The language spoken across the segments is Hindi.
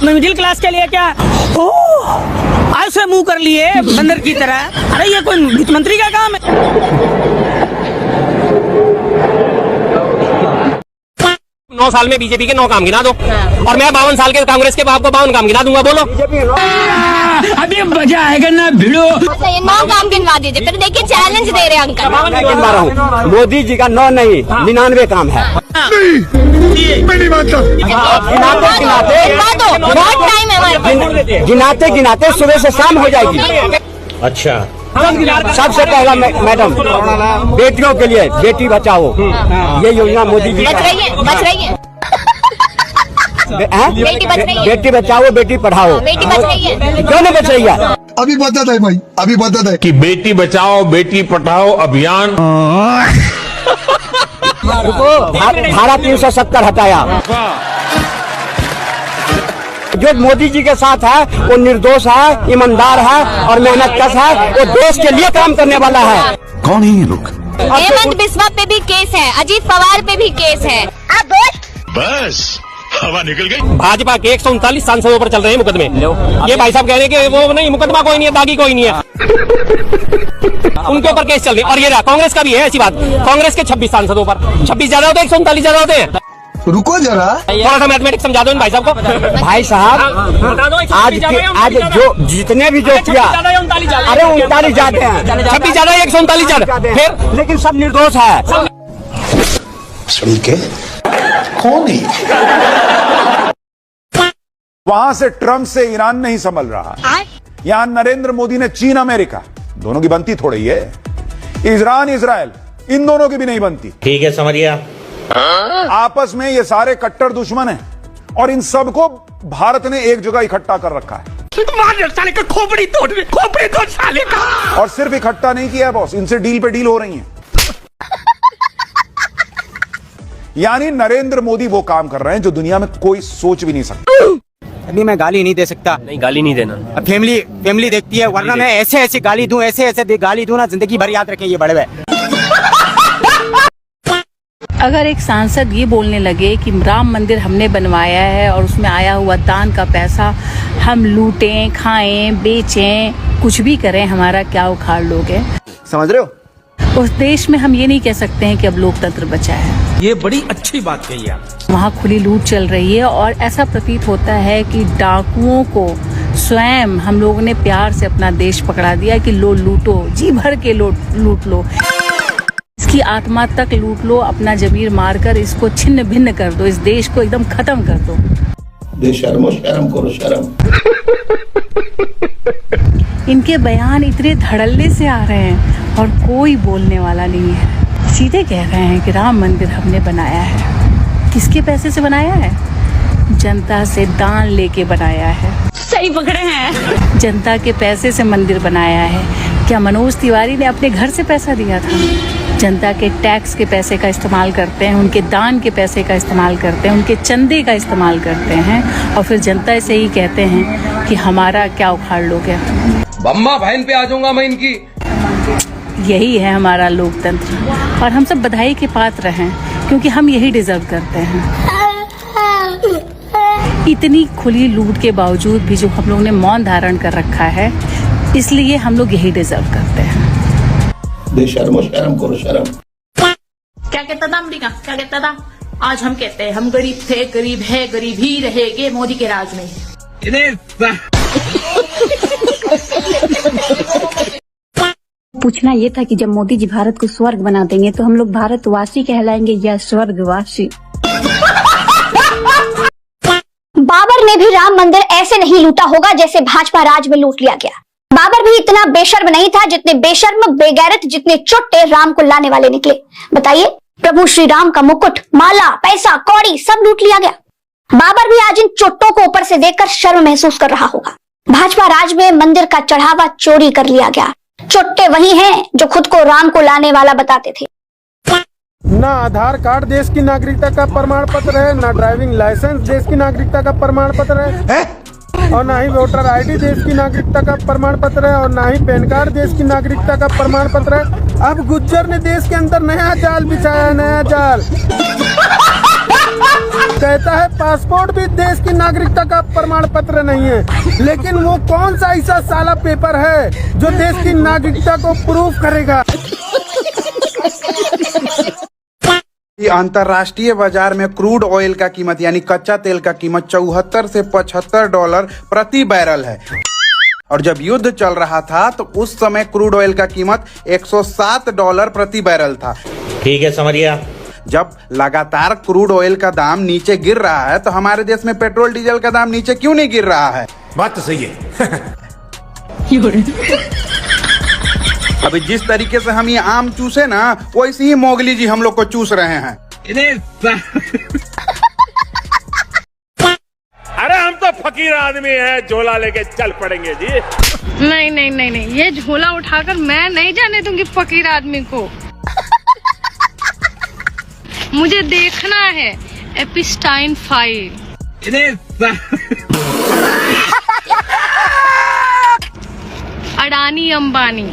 मिडिल क्लास के लिए क्या आज से मुंह कर लिए बंदर की तरह। अरे ये कोई वित्त मंत्री का काम है। 9 साल में बीजेपी के 9 काम गिना दो और मैं 52 साल के कांग्रेस के आपको 52 काम गिना दूंगा। बोलो अभी मजा आएगा ना भिड़ो। 9 काम गिनवा दीजिए। फिर देखिए चैलेंज दे रहे हैं अंकल। मैं गिनवा रहा हूँ, मोदी जी का 9 नहीं 99 काम है। बहुत टाइम है हमारे। गिनाते गिनाते सुबह से शाम हो जाएगी। अच्छा, सबसे पहला मैडम बेटियों के लिए बेटी बचाओ, ये योजना मोदी जी बच रही है, बच रही है। बेटी बच रही है। बेटी बचाओ बेटी पढ़ाओ। बेटी बच रही है। क्यों नहीं बच रही है? अभी बता है भाई, अभी बता है कि बेटी बचाओ बेटी पढ़ाओ अभियान धारा 370 हटाया। जो मोदी जी के साथ है वो निर्दोष है, ईमानदार है और मेहनतकश है। वो देश के लिए काम करने वाला है। कौन है ये लोग? हेमंत बिस्वा पे भी केस है, अजीत पवार पे भी केस है। अब बस हवा निकल गई। भाजपा के 139 सांसदों पर चल रहे हैं मुकदमे। ये भाई साहब कह रहे हैं कि वो नहीं, मुकदमा कोई नहीं है, दागी कोई नहीं है, उनके ऊपर केस चल रहे हैं। और ये रहा कांग्रेस का भी है ऐसी बात। कांग्रेस के 26 सांसदों पर 26 ज्यादा होते हैं, 139 ज्यादा होते हैं। रुको जरा, थोड़ा सा मैथमेटिक्स समझा दो इन भाई साहब को। भाई साहब आज जो जितने भी जो किया, अरे 39 जाते हैं, 26 ज्यादा 139 ज्यादा, फिर लेकिन सब निर्दोष है। सुन के कौन है? वहां से ट्रंप से ईरान नहीं संभल रहा, यहाँ नरेंद्र मोदी ने चीन अमेरिका दोनों की बनती थोड़ी है। ईरान इजराइल इन दोनों की भी नहीं बनती। ठीक है, समझ गया। आपस में ये सारे कट्टर दुश्मन हैं और इन सबको भारत ने एक जगह इकट्ठा कर रखा है। साले का खोपड़ी तोड़ साले का। और सिर्फ इकट्ठा नहीं किया है बॉस, इनसे डील पे डील हो रही है। यानी नरेंद्र मोदी वो काम कर रहे हैं जो दुनिया में कोई सोच भी नहीं सकता। अभी मैं गाली नहीं दे सकता। नहीं, गाली नहीं देना। फैमिली देखती है, वरना मैं ऐसे गाली दूं, ऐसे गाली दूं ना, जिंदगी भर याद रखें ये बड़े हुए। अगर एक सांसद ये बोलने लगे कि राम मंदिर हमने बनवाया है और उसमें आया हुआ दान का पैसा हम लूटें, खाएं, बेचें, कुछ भी करें, हमारा क्या उखाड़ लोगे? समझ रहे हो? उस देश में हम ये नहीं कह सकते हैं कि अब लोकतंत्र बचा है। ये बड़ी अच्छी बात कही आप। वहाँ खुली लूट चल रही है और ऐसा प्रतीत होता है कि डाकुओं को स्वयं हम लोगों ने प्यार से अपना देश पकड़ा दिया कि लो लूटो, जी भर के लूट लो, इसकी आत्मा तक लूट लो, अपना जमीर मारकर इसको छिन्न भिन्न कर दो, इस देश को एकदम खत्म कर दो। बेशर्मो शर्म करो शर्म। इनके बयान इतने धड़ल्ले से आ रहे हैं और कोई बोलने वाला नहीं है। सीधे कह रहे हैं कि राम मंदिर हमने बनाया है। किसके पैसे से बनाया है? जनता से दान लेके बनाया है। सही पकड़े हैं। जनता के पैसे से मंदिर बनाया है। क्या मनोज तिवारी ने अपने घर से पैसा दिया था? जनता के टैक्स के पैसे का इस्तेमाल करते हैं, उनके दान के पैसे का इस्तेमाल करते हैं, उनके चंदे का इस्तेमाल करते हैं और फिर जनता से ही कहते हैं कि हमारा क्या उखाड़ लोगे? बम्मा बहन पे आ जाऊंगा मैं इनकी। यही है हमारा लोकतंत्र और हम सब बधाई के पात्र हैं क्योंकि हम यही डिजर्व करते हैं। इतनी खुली लूट के बावजूद भी जो हम लोग ने मौन धारण कर रखा है, इसलिए हम लोग यही डिजर्व करते हैं। बेशर्मो शर्म करो शर्म। क्या कहता था अमेरिका? क्या कहता था? आज हम कहते हैं हम गरीब थे, गरीब है, गरीब ही रहेंगे मोदी के राज में। पूछना ये था कि जब मोदी जी भारत को स्वर्ग बना देंगे तो हम लोग भारतवासी कहलाएंगे या स्वर्गवासी? बाबर ने भी राम मंदिर ऐसे नहीं लूटा होगा जैसे भाजपा राज में लूट लिया गया। बाबर भी इतना बेशर्म नहीं था जितने बेशर्म, बेगैरत, जितने चुट्टे राम को लाने वाले निकले। बताइए, प्रभु श्री राम का मुकुट, माला, पैसा, कौड़ी सब लूट लिया गया। बाबर भी आज इन चुट्टों को ऊपर से देखकर शर्म महसूस कर रहा होगा। भाजपा राज में मंदिर का चढ़ावा चोरी कर लिया गया। चुट्टे वही हैं जो खुद को राम को लाने वाला बताते थे। ना आधार कार्ड देश की नागरिकता का प्रमाण पत्र है, ना ड्राइविंग लाइसेंस देश की नागरिकता का प्रमाण पत्र है और ना ही वोटर आईडी देश की नागरिकता का प्रमाण पत्र है और ना ही पैन कार्ड देश की नागरिकता का प्रमाण पत्र है। अब गुज्जर ने देश के अंदर नया जाल बिछाया, नया जाल। कहता है पासपोर्ट भी देश की नागरिकता का प्रमाण पत्र नहीं है, लेकिन वो कौन सा ऐसा साला पेपर है जो देश की नागरिकता को प्रूफ करेगा। अंतर्राष्ट्रीय बाजार में क्रूड ऑयल का कीमत यानी कच्चा तेल का कीमत 74 से $75 प्रति बैरल है। और जब युद्ध चल रहा था तो उस समय क्रूड ऑयल का कीमत $107 प्रति बैरल था। ठीक है, समझ गया। जब लगातार क्रूड ऑयल का दाम नीचे गिर रहा है तो हमारे देश में पेट्रोल डीजल का दाम नीचे क्यों नहीं गिर रहा है? बात तो सही है। अभी जिस तरीके से हम ये आम चूसे ना, वैसे ही मोगली जी हम लोग को चूस रहे हैं। अरे हम तो फकीर आदमी हैं, झोला लेके चल पड़ेंगे जी। नहीं नहीं नहीं नहीं, ये झोला उठाकर मैं नहीं जाने दूंगी फकीर आदमी को। मुझे देखना है एपिस्टाइन फाइल। अडानी अंबानी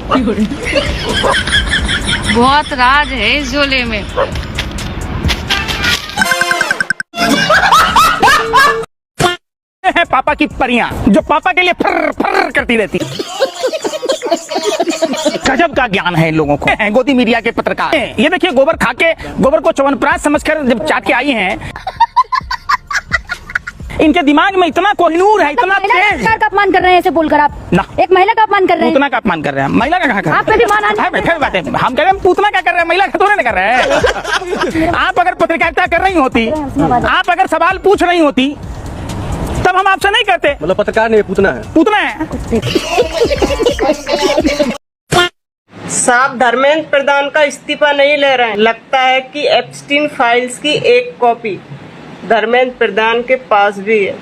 बहुत राज है इस झोले में। है पापा की परियां जो पापा के लिए फर फर करती रहती। गजब का ज्ञान है इन लोगों को। गोदी मीडिया के पत्रकार ये देखिए, गोबर खा के गोबर को च्यवनप्राश समझकर जब चाट के आई हैं, इनके दिमाग में इतना कोहिनूर है, इतना तेज। का अपमान कर रहे हैं ऐसे बोलकर आप ना। एक महिला का अपमान कर रहे हैं। पूतना का अपमान कर रहे हैं। महिला का कहाँ कर आप कभी मान फिर बात है, हम कह रहे हैं पूतना क्या कर रहे हैं, महिला का थोड़े ना कर रहे हैं। आप अगर पत्रकारिता कर रही होती, आप अगर सवाल पूछ रही होती, तब हम आपसे नहीं करते। मतलब पत्रकार नहीं, पूतना है। पूतना है। साहब धर्मेंद्र प्रधान का इस्तीफा नहीं ले रहे हैं। लगता है कि एप्स्टीन फाइल्स की एक कॉपी धर्मेंद्र प्रधान के पास भी है।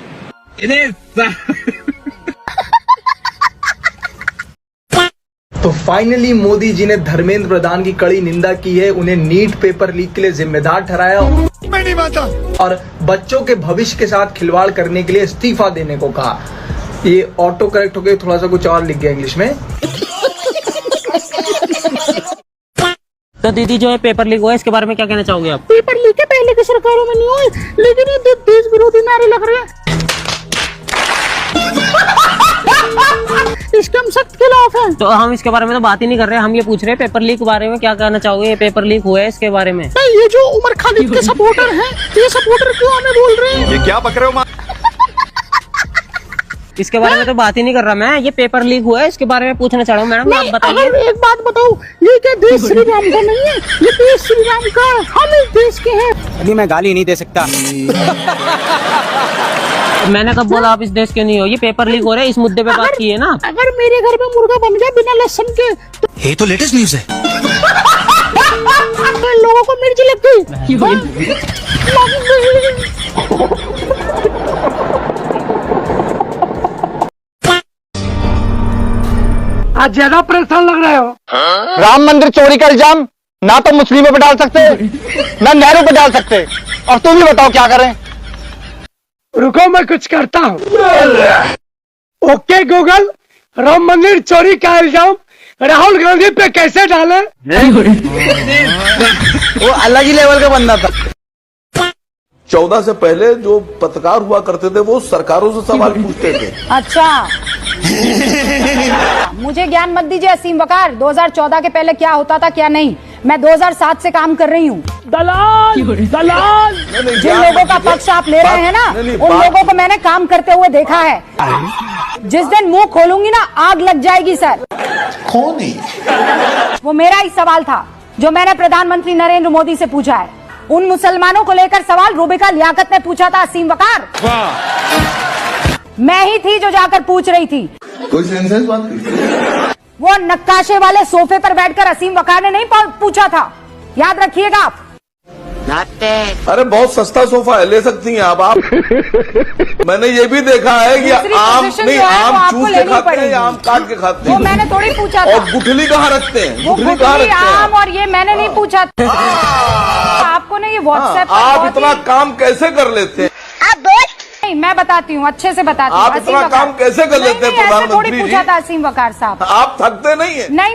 तो फाइनली मोदी जी ने धर्मेंद्र प्रधान की कड़ी निंदा की है, उन्हें नीट पेपर लीक के लिए जिम्मेदार ठहराया। मैं नहीं मानता। और बच्चों के भविष्य के साथ खिलवाड़ करने के लिए इस्तीफा देने को कहा। ये ऑटो करेक्ट हो गया, थोड़ा सा कुछ और लिख गया इंग्लिश में। तो दीदी जो है पेपर लीक हुआ है, इसके बारे में क्या कहना चाहोगे आप? पेपर लीक है, पहले की सरकारों में नहीं हुए, लेकिन ये देश विरोधी नारे लग रहे हैं। इसके हम सख्त खिलाफ हैं। तो हम इसके बारे में तो बात ही नहीं कर रहे, हम ये पूछ रहे हैं पेपर लीक के बारे में क्या कहना चाहोगे? ये पेपर लीक हुआ है, इसके बारे में। नहीं, ये जो उमर खालिद के सपोर्टर हैं, ये सपोर्टर क्यों हमें बोल रहे हैं? ये क्या बक रहे हो? इसके बारे में तो बात ही नहीं कर रहा मैं, ये पेपर लीक हुआ है, इसके बारे में पूछना चाह रहा हूँ। मैडम आप बताइए। एक बात बताओ, ये क्या देश श्री राम का नहीं है? ये देश श्री राम का है, हम इस देश के हैं। अभी मैं गाली नहीं दे सकता। मैंने कब बोला आप इस देश के नहीं हो? ये पेपर लीक हो रहा है, इस मुद्दे पे बात की है ना। अगर मेरे घर में मुर्गा बन जाए बिना लहसुन के तो ये तो लेटेस्ट न्यूज है। लोगों को मिर्च लग गई। आज ज्यादा परेशान लग रहे हो। राम मंदिर चोरी का इल्जाम ना तो मुस्लिमों पे डाल सकते, ना नेहरू पे डाल सकते, और तुम ही बताओ क्या करें? रुको मैं कुछ करता हूँ। ओके गूगल, राम मंदिर चोरी का इल्जाम राहुल गांधी पे कैसे डाले? वो अलग ही लेवल का बंदा था। 14 से पहले जो पत्रकार हुआ करते थे वो सरकारों से सवाल पूछते थे। अच्छा मुझे ज्ञान मत दीजिए असीम वकार। 2014 के पहले क्या होता था क्या नहीं, मैं 2007 से काम कर रही हूँ। दलाल दलाल, जिन लोगों का पक्ष आप ले रहे हैं ना, उन लोगों को मैंने काम करते हुए देखा है। जिस दिन मुंह खोलूंगी ना, आग लग जाएगी सर। कौन है? वो मेरा ही सवाल था जो मैंने प्रधानमंत्री नरेंद्र मोदी से पूछा है। उन मुसलमानों को लेकर सवाल रूबिका लियाकत ने पूछा था असीम वकार। मैं ही थी जो जाकर पूछ रही थी। कोई सेंसेस बात नहीं। वो नक्काशे वाले सोफे पर बैठकर असीम वकार ने नहीं पूछा था, याद रखिएगा आप। अरे बहुत सस्ता सोफा है, ले सकती हैं आप। मैंने ये भी देखा है कि आम नहीं, आम चूस के खाते हैं या आम काट के खाते हैं। वो मैंने थोड़ी पूछा था। और गुठली कहाँ रखते हैं? गुठली कहाँ रखते हैं? आम और ये मैंने नहीं पूछा था। आपको नहीं, ये व्हाट्सएप पर आप इतना काम कैसे कर लेते हैं? नहीं, मैं बताती हूँ, अच्छे से बताती हूँ। आप इतना काम कैसे कर लेते हैं प्रधानमंत्री जी? पूछा था असीम वकार साहब। आप थकते नहीं है? नहीं।